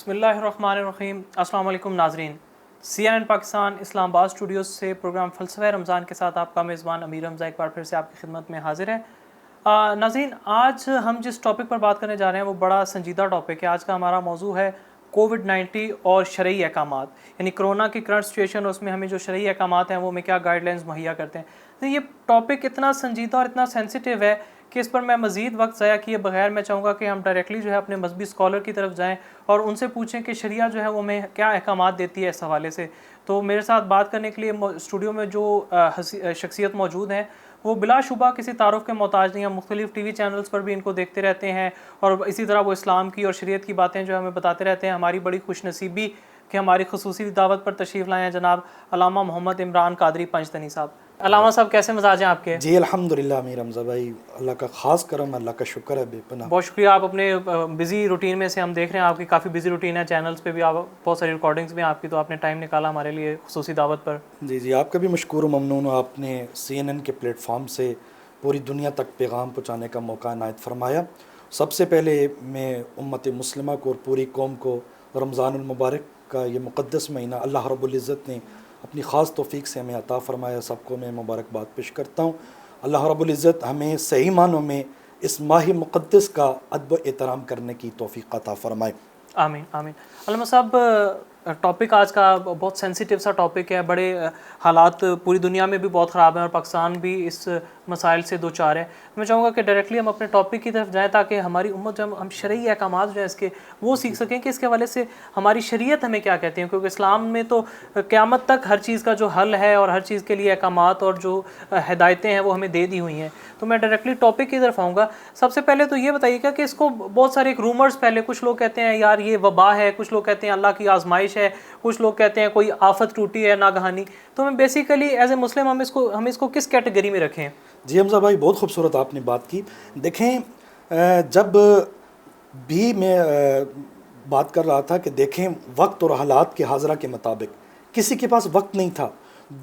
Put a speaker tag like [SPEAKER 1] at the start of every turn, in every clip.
[SPEAKER 1] بسم اللہ الرحمن الرحیم۔ السلام علیکم ناظرین، CNN پاکستان اسلام آباد اسٹوڈیوز سے پروگرام فلسفہ رمضان کے ساتھ آپ کا میزبان امیر حمزہ ایک بار پھر سے آپ کی خدمت میں حاضر ہے۔ ناظرین، آج ہم جس ٹاپک پر بات کرنے جا رہے ہیں وہ بڑا سنجیدہ ٹاپک ہے۔ آج کا ہمارا موضوع ہے کووڈ-19 اور شرعی احکامات، یعنی کرونا کی کرنٹ سچویشن، اس میں ہمیں جو شرعی احکامات ہیں وہ ہمیں کیا گائیڈ لائنز مہیا کرتے ہیں۔ تو یہ ٹاپک اتنا سنجیدہ اور اتنا سینسیٹیو ہے کہ اس پر میں مزید وقت ضائع کیے بغیر میں چاہوں گا کہ ہم ڈائریکٹلی جو ہے اپنے مذہبی اسکالر کی طرف جائیں اور ان سے پوچھیں کہ شریعہ جو ہے وہ ہمیں کیا احکامات دیتی ہے اس حوالے سے۔ تو میرے ساتھ بات کرنے کے لیے اسٹوڈیو میں جو شخصیت موجود ہیں وہ بلا شبہ کسی تعارف کے محتاج نہیں ہیں، مختلف ٹی وی چینلز پر بھی ان کو دیکھتے رہتے ہیں اور اسی طرح وہ اسلام کی اور شریعت کی باتیں جو ہمیں بتاتے رہتے ہیں۔ ہماری بڑی خوش نصیبی کہ ہماری خصوصی دعوت پر تشریف لائے ہیں جناب علامہ محمد عمران قادری پنجتنی صاحب۔ علامہ صاحب کیسے مزاج ہیں آپ کے؟
[SPEAKER 2] جی الحمدللہ امیر حمزہ بھائی، اللہ کا خاص کرم، اللہ کا شکر ہے بے پناہ۔
[SPEAKER 1] بہت شکریہ، آپ اپنے بزی روٹین میں سے ہم دیکھ رہے ہیں آپ کی کافی بزی روٹین ہے، چینلز پہ بھی آپ بہت ساری ریکارڈنگز بھی ہیں آپ کی، تو آپ نے ٹائم نکالا ہمارے لیے خصوصی دعوت پر۔
[SPEAKER 2] جی آپ کا بھی مشکور و ممنون ہوں، آپ نے CNN کے پلیٹ فارم سے پوری دنیا تک پیغام پہنچانے کا موقع عنایت فرمایا۔ سب سے پہلے میں امت مسلمہ کو اور پوری قوم کو رمضان المبارک کا یہ مقدس مہینہ اللہ رب العزت نے اپنی خاص توفیق سے ہمیں عطا فرمایا، سب کو میں مبارکباد پیش کرتا ہوں۔ اللہ رب العزت ہمیں صحیح معنوں میں اس ماہ مقدس کا ادب و احترام کرنے کی توفیق عطا فرمائے۔
[SPEAKER 1] آمین آمین۔ علامہ صاحب، ٹاپک آج کا بہت سینسیٹیو سا ٹاپک ہے، بڑے حالات پوری دنیا میں بھی بہت خراب ہیں اور پاکستان بھی اس مسائل سے دوچار ہے۔ میں چاہوں گا کہ ڈائریکٹلی ہم اپنے ٹاپک کی طرف جائیں تاکہ ہماری امت جو ہم شرعی احکامات جو ہیں اس کے وہ سیکھ سکیں کہ اس کے حوالے سے ہماری شریعت ہمیں کیا کہتے ہیں، کیونکہ اسلام میں تو قیامت تک ہر چیز کا جو حل ہے اور ہر چیز کے لیے احکامات اور جو ہدایتیں ہیں وہ ہمیں دے دی ہوئی ہیں۔ تو میں ڈائریکٹلی ٹاپک کی طرف آؤں گا۔ سب سے پہلے تو یہ بتائیے گا کہ اس کو بہت سارے رومرز، پہلے کچھ لوگ کہتے ہیں یار یہ وبا ہے، کچھ لوگ کہتے ہیں اللہ کی آزمائش ہے، کچھ لوگ کہتے ہیں کوئی آفت ٹوٹی ہے ناگہانی۔ تو ہمیں بیسیکلی ایز اے مسلم ہم اس کو کس کیٹیگری میں رکھیں؟
[SPEAKER 2] جی حمزہ بھائی، بہت خوبصورت آپ نے بات کی۔ دیکھیں، جب بھی میں بات کر رہا تھا کہ دیکھیں وقت اور حالات کے حاضرہ کے مطابق کسی کے پاس وقت نہیں تھا۔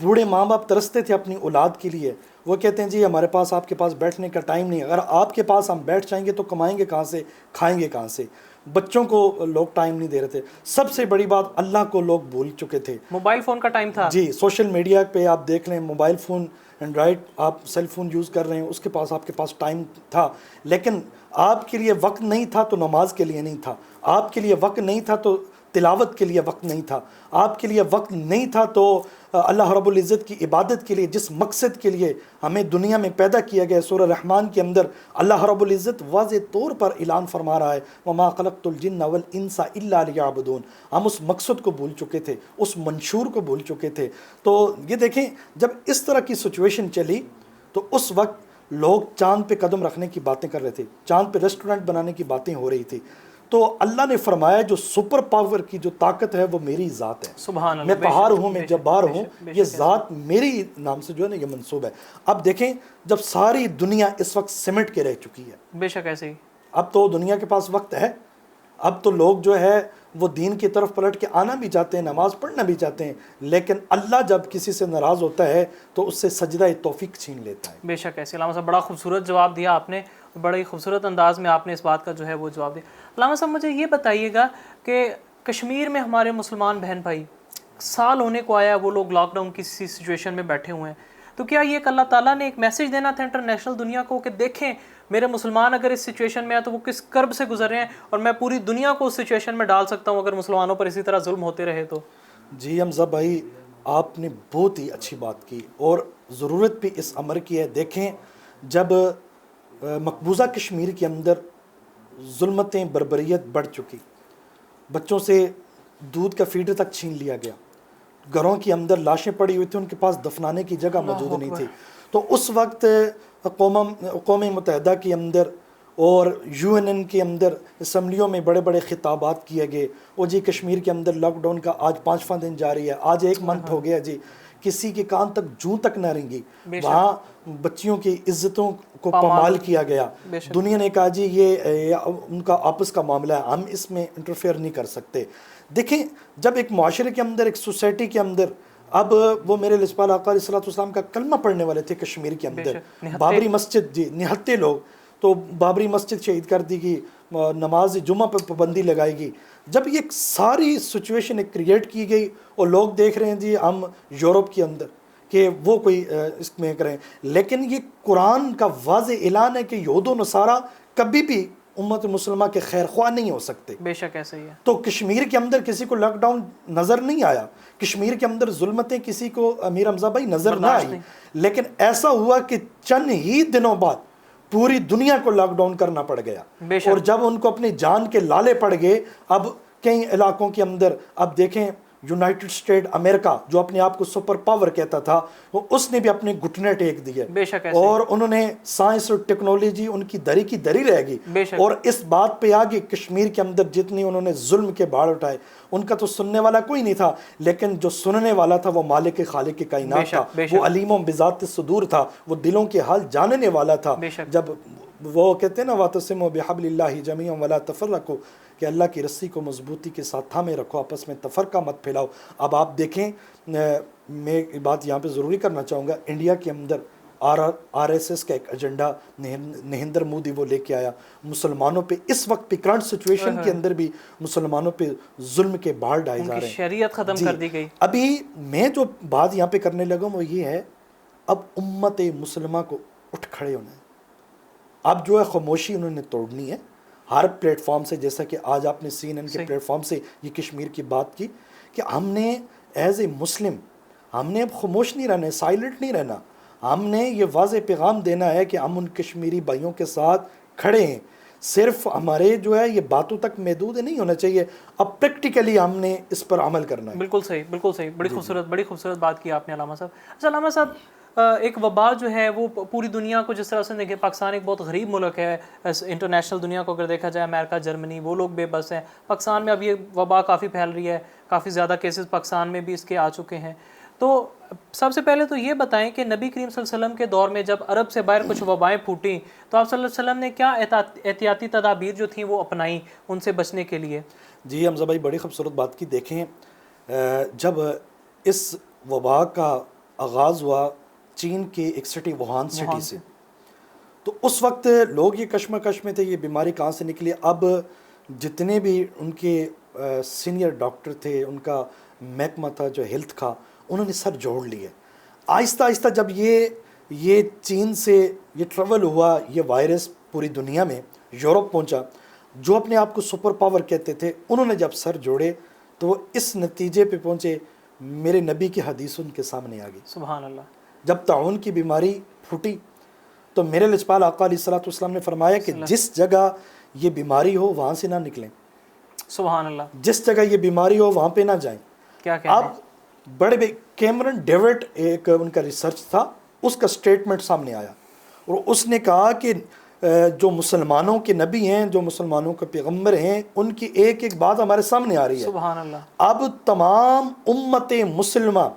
[SPEAKER 2] بوڑھے ماں باپ ترستے تھے اپنی اولاد کے لیے، وہ کہتے ہیں جی ہمارے پاس آپ کے پاس بیٹھنے کا ٹائم نہیں، اگر آپ کے پاس ہم بیٹھ جائیں گے تو کمائیں گے کہاں سے، کھائیں گے کہاں سے۔ بچوں کو لوگ ٹائم نہیں دے رہے تھے۔ سب سے بڑی بات، اللہ کو لوگ بھول چکے تھے۔
[SPEAKER 1] موبائل فون کا ٹائم تھا۔
[SPEAKER 2] جی، سوشل میڈیا پہ آپ دیکھ لیں، موبائل فون، اینڈرائڈ، آپ سیل فون یوز کر رہے ہیں، اس کے پاس آپ کے پاس ٹائم تھا، لیکن آپ کے لیے وقت نہیں تھا تو نماز کے لیے نہیں تھا، آپ کے لیے وقت نہیں تھا تو تلاوت کے لیے وقت نہیں تھا، آپ کے لیے وقت نہیں تھا تو اللہ رب العزت کی عبادت کے لیے، جس مقصد کے لیے ہمیں دنیا میں پیدا کیا گیا۔ سورہ رحمان کے اندر اللہ رب العزت واضح طور پر اعلان فرما رہا ہے وَمَا خَلَقْتُ الْجِنَّ وَالْإِنسَ إِلَّا لِيَعْبُدُونَ۔ ہم اس مقصد کو بھول چکے تھے، اس منشور کو بھول چکے تھے۔ تو یہ دیکھیں، جب اس طرح کی سچویشن چلی تو اس وقت لوگ چاند پہ قدم رکھنے کی باتیں کر رہے تھے، چاند پہ ریسٹورنٹ بنانے کی باتیں ہو رہی تھی۔ تو اللہ نے فرمایا جو سپر پاور کی جو طاقت ہے وہ میری ذات ہے۔
[SPEAKER 1] سبحان اللہ،
[SPEAKER 2] میں قہار ہوں، میں جبار ہوں، یہ ذات میری نام سے جو ہے نا یہ منسوب ہے۔ اب دیکھیں، جب ساری دنیا اس وقت سمٹ کے رہ چکی ہے،
[SPEAKER 1] بے شک ایسے ہی،
[SPEAKER 2] اب تو دنیا کے پاس وقت ہے، اب تو لوگ جو ہے وہ دین کی طرف پلٹ کے آنا بھی چاہتے ہیں، نماز پڑھنا بھی چاہتے ہیں، لیکن اللہ جب کسی سے ناراض ہوتا ہے تو اس سے سجدہ توفیق چھین لیتا ہے۔
[SPEAKER 1] بے شک ایسے۔ علامہ صاحب، بڑا خوبصورت جواب دیا آپ نے، بڑے ہی خوبصورت انداز میں آپ نے اس بات کا جو ہے وہ جواب دیا۔ علامہ صاحب، مجھے یہ بتائیے گا کہ کشمیر میں ہمارے مسلمان بہن بھائی سال ہونے کو آیا، وہ لوگ لاک ڈاؤن کی سچویشن میں بیٹھے ہوئے ہیں، تو کیا یہ ایک اللہ تعالیٰ نے ایک میسیج دینا تھا انٹرنیشنل دنیا کو کہ دیکھیں میرے مسلمان اگر اس سچویشن میں ہیں تو وہ کس کرب سے گزر رہے ہیں، اور میں پوری دنیا کو اس سچویشن میں ڈال سکتا ہوں اگر مسلمانوں پر اسی طرح ظلم ہوتے رہے تو؟
[SPEAKER 2] جی حمزہ بھائی، آپ نے بہت ہی اچھی بات کی اور ضرورت بھی اس امر کی ہے۔ دیکھیں، جب مقبوضہ کشمیر کے اندر ظلمتیں، بربریت بڑھ چکی، بچوں سے دودھ کا فیڈر تک چھین لیا گیا، گھروں کے اندر لاشیں پڑی ہوئی تھیں، ان کے پاس دفنانے کی جگہ موجود نہیں تھی، تو اس وقت اقوام متحدہ کے اندر اور UN کے اندر اسمبلیوں میں بڑے بڑے خطابات کیے گئے، اور جی کشمیر کے اندر لاک ڈاؤن کا آج 5واں دن جاری ہے، آج 1 منتھ ہو گیا جی، کسی کے کان تک جوں تک نہ رنگی، وہاں بچیوں کی عزتوں کو پامال کیا گیا۔ دنیا نے کہا جی یہ ان کا آپس کا معاملہ ہے، ہم اس میں انٹرفیئر نہیں کر سکتے۔ دیکھیں، جب ایک معاشرے کے اندر، ایک سوسائٹی کے اندر، اب وہ میرے لسپال آقا علیہ الصلوۃ والسلام کا کلمہ پڑھنے والے تھے کشمیر کے اندر، بابری مسجد، جی، نہتے لوگ، تو بابری مسجد شہید کر دی گئی, نماز جمعہ پہ پابندی لگائی گئی. جب یہ ساری سچویشن ایک کریٹ کی گئی اور لوگ دیکھ رہے ہیں جی ہم یورپ کے اندر کہ وہ کوئی اس میں کریں, لیکن یہ قرآن کا واضح اعلان ہے کہ یہود و نصارہ کبھی بھی امت مسلمہ کے خیر خواہ نہیں ہو سکتے.
[SPEAKER 1] بے شک ایسا ہی ہے.
[SPEAKER 2] تو کشمیر کے اندر کسی کو لاک ڈاؤن نظر نہیں آیا, کشمیر کے اندر ظلمتیں کسی کو امیر حمزہ بھائی نظر نہ آئی, لیکن ایسا ہوا کہ چند ہی دنوں بعد پوری دنیا کو لاک ڈاؤن کرنا پڑ گیا. اور جب ان کو اپنی جان کے لالے پڑ گئے, اب کئی علاقوں کے اندر اب دیکھیں یونائٹڈ اسٹیٹ امریکہ جو اپنے آپ کو سپر پاور کہتا تھا, وہ اس نے بھی اپنے گھٹنے ٹیک دیے, اور انہوں نے سائنس اور ٹیکنالوجی ان کی دری کی دری رہ گئی. اور اس بات پہ آگے کشمیر کے اندر جتنی انہوں نے ظلم کے باڑ اٹھائے, ان کا تو سننے والا کوئی نہیں تھا, لیکن جو سننے والا تھا وہ مالک خالق کائنات تھا, وہ علیم بذات الصدور تھا, وہ دلوں کے حال جاننے والا تھا. جب وہ کہتے ہیں نا وَاعْتَصِمُوا بِحَبْلِ اللَّهِ جَمِيعًا وَلَا تَفَرَّقُوا, کہ اللہ کی رسی کو مضبوطی کے ساتھ تھامے رکھو, آپس میں تفرقہ مت پھیلاؤ. اب آپ دیکھیں, میں بات یہاں پہ ضروری کرنا چاہوں گا, انڈیا کے اندر آر ایس ایس کا ایک ایجنڈا نریندر مودی وہ لے کے آیا. مسلمانوں پہ اس وقت پہ کرنٹ سچویشن کے اندر بھی مسلمانوں پہ ظلم کے بار ڈائے جا رہے ہیں,
[SPEAKER 1] شریعت ختم کر دی گئی.
[SPEAKER 2] ابھی میں جو بات یہاں پہ کرنے لگا وہ یہ ہے, اب امت مسلمہ کو اٹھ کھڑے ہونا ہے. اب جو ہے خاموشی انہوں نے توڑنی ہے ہر پلیٹ فارم سے, جیسا کہ آج آپ نے CNN کے پلیٹ فارم سے یہ کشمیر کی بات کی, کہ ہم نے ایز اے مسلم ہم نے اب خاموش نہیں رہنا ہے, سائلنٹ نہیں رہنا. ہم نے یہ واضح پیغام دینا ہے کہ ہم ان کشمیری بھائیوں کے ساتھ کھڑے ہیں. صرف ہمارے جو ہے یہ باتوں تک محدود نہیں ہونا چاہیے, اب پریکٹیکلی ہم نے اس پر عمل کرنا ہے.
[SPEAKER 1] بالکل صحیح, بالکل صحیح. بڑی خوبصورت بات کی آپ نے علامہ صاحب. اچھا علامہ صاحب, ایک وبا جو ہے وہ پوری دنیا کو جس طرح سے دیکھیں, پاکستان ایک بہت غریب ملک ہے انٹرنیشنل دنیا کو اگر دیکھا جائے, امریکہ جرمنی وہ لوگ بے بس ہیں. پاکستان میں اب یہ وبا کافی پھیل رہی ہے, کافی زیادہ کیسز پاکستان میں بھی اس کے آ چکے ہیں. تو سب سے پہلے تو یہ بتائیں کہ نبی کریم صلی اللہ علیہ وسلم کے دور میں جب عرب سے باہر کچھ وبائیں پھوٹیں تو آپ صلی اللہ علیہ وسلم نے کیا احتیاطی تدابیر جو تھیں وہ اپنائیں ان سے بچنے کے لیے؟
[SPEAKER 2] جی حمزہ بھائی بڑی خوبصورت بات کی. دیکھیں جب اس وبا کا آغاز ہوا چین کے ایک سٹی ووہان سٹی سے, تو اس وقت لوگ یہ کشمکش میں تھے یہ بیماری کہاں سے نکلی. اب جتنے بھی ان کے سینئر ڈاکٹر تھے, ان کا محکمہ تھا جو ہیلتھ کا, انہوں نے سر جوڑ لیے. آہستہ آہستہ جب یہ چین سے یہ ٹریول ہوا, یہ وائرس پوری دنیا میں یورپ پہنچا, جو اپنے آپ کو سپر پاور کہتے تھے, انہوں نے جب سر جوڑے تو وہ اس نتیجے پہ پہنچے, میرے نبی کی حدیث ان کے سامنے آ گئی.
[SPEAKER 1] سبحان اللہ.
[SPEAKER 2] جب طاعون کی بیماری پھوٹی تو میرے لجپال آقا علیہ الصلوۃ والسلام نے فرمایا کہ جس جگہ یہ بیماری ہو وہاں سے نہ نکلیں.
[SPEAKER 1] سبحان اللہ.
[SPEAKER 2] جس جگہ یہ بیماری ہو وہاں پہ نہ جائیں.
[SPEAKER 1] کیا کہتے ہیں؟
[SPEAKER 2] اب بڑے کیمرن ڈیوڈ ایک ان کا ریسرچ تھا, اس کا سٹیٹمنٹ سامنے آیا اور اس نے کہا کہ جو مسلمانوں کے نبی ہیں, جو مسلمانوں کے پیغمبر ہیں, ان کی ایک ایک بات ہمارے سامنے آ رہی ہے.
[SPEAKER 1] سبحان اللہ.
[SPEAKER 2] اب تمام امت مسلمہ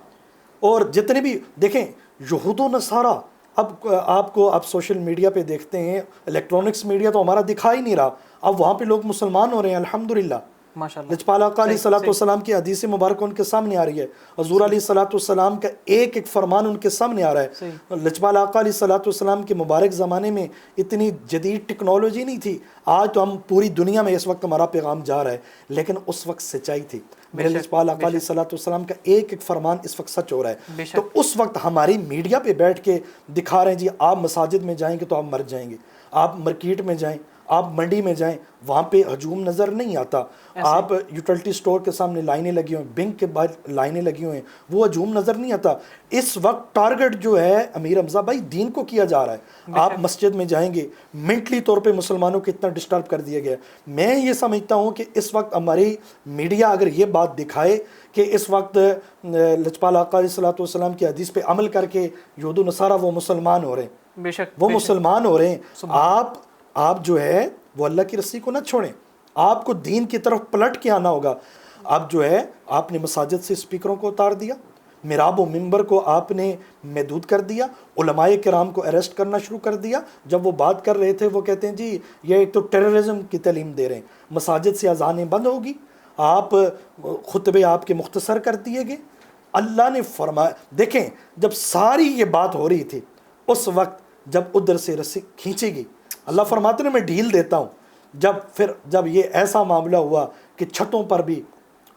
[SPEAKER 2] اور جتنے بھی دیکھیں یہود و نصارہ, اب آپ سوشل میڈیا پہ دیکھتے ہیں, الیکٹرانکس میڈیا تو ہمارا دکھا ہی نہیں رہا, اب وہاں پہ لوگ مسلمان ہو رہے ہیں الحمدللہ.
[SPEAKER 1] ماشاءاللہ.
[SPEAKER 2] لجپال آقا علیہ الصلوۃ والسلام کی حدیث مبارکہ ان کے سامنے آ رہی ہے, حضور علیہ الصلوۃ والسلام کا ایک ایک فرمان ان کے سامنے آ رہا ہے. لجپال آقا علیہ الصلوۃ والسلام کے مبارک زمانے میں اتنی جدید ٹیکنالوجی نہیں تھی. آج تو ہم پوری دنیا میں اس وقت ہمارا پیغام جا رہا ہے, لیکن اس وقت سچائی تھی. میرے لجپال آقا علیہ الصلوۃ والسلام کا ایک ایک فرمان اس وقت سچ ہو رہا ہے. تو اس وقت ہماری میڈیا پہ بیٹھ کے دکھا رہے ہیں جی آپ مساجد میں جائیں گے تو آپ مر جائیں گے, آپ مارکیٹ میں جائیں, آپ منڈی میں جائیں, وہاں پہ ہجوم نظر نہیں آتا. آپ یوٹیلٹی سٹور کے سامنے لائنیں لگی ہوئی ہیں, بینک کے باہر لائنیں لگی ہوئی ہیں, وہ ہجوم نظر نہیں آتا. اس وقت ٹارگٹ جو ہے امیر حمزہ بھائی دین کو کیا جا رہا ہے. آپ مسجد میں جائیں گے, مینٹلی طور پہ مسلمانوں کو اتنا ڈسٹرب کر دیا گیا. میں یہ سمجھتا ہوں کہ اس وقت ہماری میڈیا اگر یہ بات دکھائے کہ اس وقت لجپال آقا علیہ الصلوۃ والسلام کی حدیث پہ عمل کر کے یہود و نصارہ وہ مسلمان ہو رہے ہیں,
[SPEAKER 1] بے شک
[SPEAKER 2] وہ مسلمان ہو رہے ہیں. آپ جو ہے وہ اللہ کی رسی کو نہ چھوڑیں, آپ کو دین کی طرف پلٹ کے آنا ہوگا. اب جو ہے آپ نے مساجد سے اسپیکروں کو اتار دیا, محراب و منبر کو آپ نے محدود کر دیا, علماء کرام کو اریسٹ کرنا شروع کر دیا. جب وہ بات کر رہے تھے وہ کہتے ہیں جی یہ ایک تو ٹیررزم کی تعلیم دے رہے ہیں, مساجد سے اذانیں بند ہوگی, آپ خطبے آپ کے مختصر کر دیے گئے. اللہ نے فرمایا, دیکھیں جب ساری یہ بات ہو رہی تھی اس وقت جب ادھر سے رسی کھینچی گئی اللہ فرماتے ہیں میں ڈھیل دیتا ہوں. جب یہ ایسا معاملہ ہوا کہ چھتوں پر بھی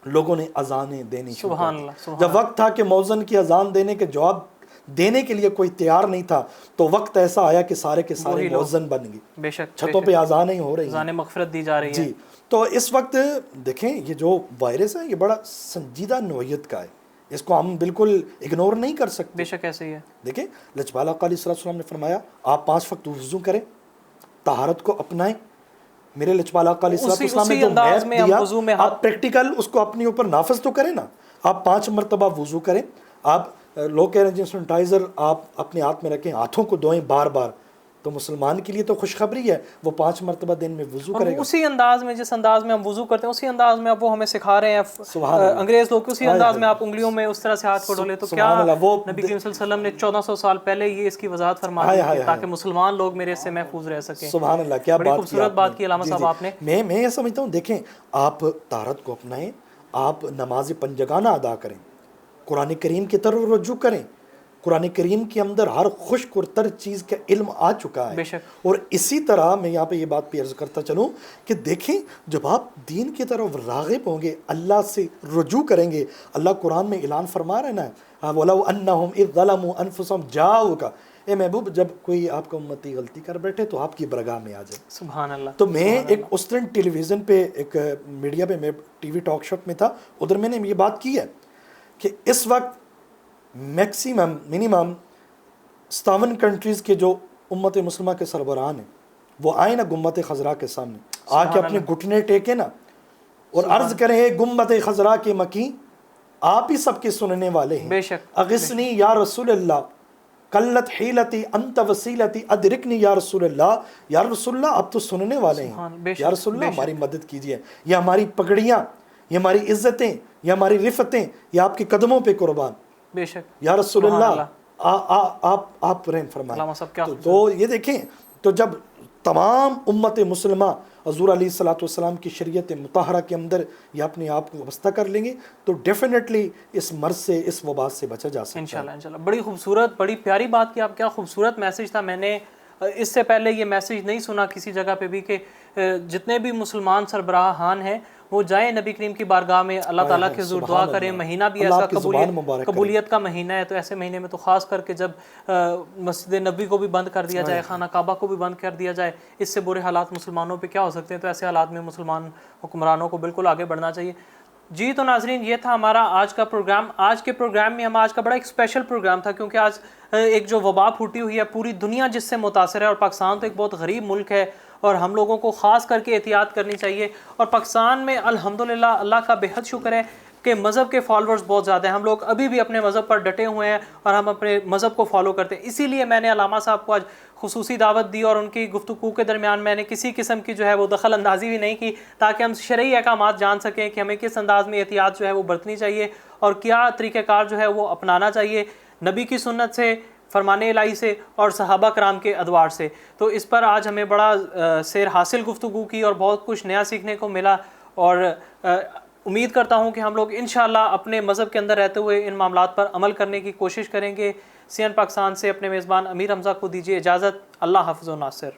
[SPEAKER 2] لوگوں نے اذانیں دینی شروع کر دی, جب وقت تھا کہ مؤذن کی اذان دینے کے جواب دینے کے لیے کوئی تیار نہیں تھا, تو وقت ایسا آیا کہ سارے کے سارے مؤذن بن گئے.
[SPEAKER 1] بے شک
[SPEAKER 2] چھتوں پہ اذانیں ہو رہی ہیں,
[SPEAKER 1] اذان مغفرت دی جا رہی ہے.
[SPEAKER 2] جی, تو اس وقت دیکھیں یہ جو وائرس ہے یہ بڑا سنجیدہ نوعیت کا ہے, اس کو ہم بالکل اگنور نہیں کر سکتے.
[SPEAKER 1] بے شک ایسے ہی ہے.
[SPEAKER 2] دیکھیں لچپال آقا علیہ السلام نے فرمایا آپ 5 وقت وضو کریں, طہارت کو اپنائیں. میرے لچپال آقا علیہ السلام نے جو میپ دیا آپ پریکٹیکل اس کو اپنے اوپر نافذ تو کریں نا. آپ 5 مرتبہ وضو کریں. آپ لوگ کہہ رہے ہیں سینیٹائزر آپ اپنے ہاتھ میں رکھیں, ہاتھوں کو دھوئیں بار بار, تو مسلمان کے لیے تو خوشخبری ہے, وہ 5 مرتبہ دن میں وضو کرے گا.
[SPEAKER 1] اسی انداز میں جس انداز میں ہم وضو کرتے ہیں اسی انداز میں اب وہ ہمیں سکھا رہے ہیں انگریز لوگ, اسی انداز میں آپ انگلیوں میں اس طرح سے ہاتھ کو ڈولے. تو کیا نبی کریم صلی اللہ علیہ وسلم نے 1400 سال پہلے یہ اس کی وضاحت فرما دی ہے تاکہ مسلمان لوگ میرے سے محفوظ رہ سکیں.
[SPEAKER 2] سبحان اللہ, کیا
[SPEAKER 1] بڑی خوبصورت بات کی علامہ صاحب آپ نے.
[SPEAKER 2] میں یہ سمجھتا ہوں دیکھیں آپ طہارت کو اپنائیں, آپ نماز پنجگانہ ادا کریں, قرآن کریم کی طرف رجوع کریں. قرآن کریم کے اندر ہر خشک اور تر چیز کا علم آ چکا ہے. اور اسی طرح میں یہاں پہ یہ بات بھی عرض کرتا چلوں کہ دیکھیں جب آپ دین کی طرف راغب ہوں گے, اللہ سے رجوع کریں گے, اللہ قرآن میں اعلان فرما رہے نا وَلَوْ أَنَّهُمْ إِذْ ظَلَمُوا أَنفُسَهُمْ جَاءُوكَ, اے محبوب جب کوئی آپ کا امتی غلطی کر بیٹھے تو آپ کی برگاہ میں آ جائے.
[SPEAKER 1] سبحان اللہ.
[SPEAKER 2] تو میں ایک اس دن ٹیلی ویژن پہ ایک میڈیا پہ میں ٹی وی ٹاک شو میں تھا, ادھر میں نے یہ بات کی ہے کہ اس وقت منیمم 57 کنٹریز کے جو امت مسلمہ کے سربراہان ہیں وہ آئیں نا گنبد خضراء کے سامنے آ کے اپنے گھٹنے ٹیکے نا اور عرض کریں اے گنبد خضراء کے مکی, آپ ہی سب کے سننے والے ہیں.
[SPEAKER 1] بے شک.
[SPEAKER 2] اغثنی یا رسول اللہ, قلت حیلتی انت وسیلتی ادرکنی یا رسول اللہ. یا رسول اللہ آپ تو سننے والے ہیں, یا رسول اللہ ہماری مدد کیجئے, یہ ہماری پگڑیاں, یہ ہماری عزتیں, یہ ہماری رفتیں, یہ آپ کے قدموں پہ قربان.
[SPEAKER 1] بے شک.
[SPEAKER 2] یا رسول اللہ آپ رحم فرمائیں. تو یہ دیکھیں, تو جب تمام امت مسلمہ حضور علیہ الصلوۃ والسلام کی شریعت مطہرہ کے اندر یہ اپنے آپ کو وابستہ کر لیں گے تو ڈیفینیٹلی اس مرض سے, اس وبا سے بچا جا سکتا ہے.
[SPEAKER 1] انشاءاللہ. بڑی خوبصورت, بڑی پیاری بات کی آپ, کیا خوبصورت میسج تھا. میں نے اس سے پہلے یہ میسج نہیں سنا کسی جگہ پہ بھی کہ جتنے بھی مسلمان سربراہان ہیں وہ جائیں نبی کریم کی بارگاہ میں, اللہ تعالیٰ کے حضور دعا کریں. مہینہ بھی ایسا قبولیت کا مہینہ ہے, تو ایسے مہینے میں تو خاص کر کے جب مسجد نبی کو بھی بند کر دیا جائے, خانہ کعبہ کو بھی بند کر دیا جائے, اس سے برے حالات مسلمانوں پہ کیا ہو سکتے ہیں. تو ایسے حالات میں مسلمان حکمرانوں کو بالکل آگے بڑھنا چاہیے. جی تو ناظرین یہ تھا ہمارا آج کا پروگرام. آج کے پروگرام میں آج کا بڑا ایک اسپیشل پروگرام تھا کیونکہ آج ایک جو وبا پھوٹی ہوئی ہے پوری دنیا جس سے متاثر ہے, اور پاکستان تو ایک بہت غریب ملک ہے اور ہم لوگوں کو خاص کر کے احتیاط کرنی چاہیے. اور پاکستان میں الحمدللہ اللہ کا بے حد شکر ہے کہ مذہب کے فالورز بہت زیادہ ہیں. ہم لوگ ابھی بھی اپنے مذہب پر ڈٹے ہوئے ہیں اور ہم اپنے مذہب کو فالو کرتے ہیں. اسی لیے میں نے علامہ صاحب کو آج خصوصی دعوت دی اور ان کی گفتگو کے درمیان میں نے کسی قسم کی جو ہے وہ دخل اندازی بھی نہیں کی تاکہ ہم شرعی احکامات جان سکیں کہ ہمیں کس انداز میں احتیاط جو ہے وہ برتنی چاہیے اور کیا طریقہ کار جو ہے وہ اپنانا چاہیے نبی کی سنت سے, فرمان الہی سے اور صحابہ کرام کے ادوار سے. تو اس پر آج ہمیں بڑا سیر حاصل گفتگو کی اور بہت کچھ نیا سیکھنے کو ملا, اور امید کرتا ہوں کہ ہم لوگ انشاءاللہ اپنے مذہب کے اندر رہتے ہوئے ان معاملات پر عمل کرنے کی کوشش کریں گے. سی این پاکستان سے اپنے میزبان امیر حمزہ کو دیجیے اجازت. اللہ حافظ و ناصر.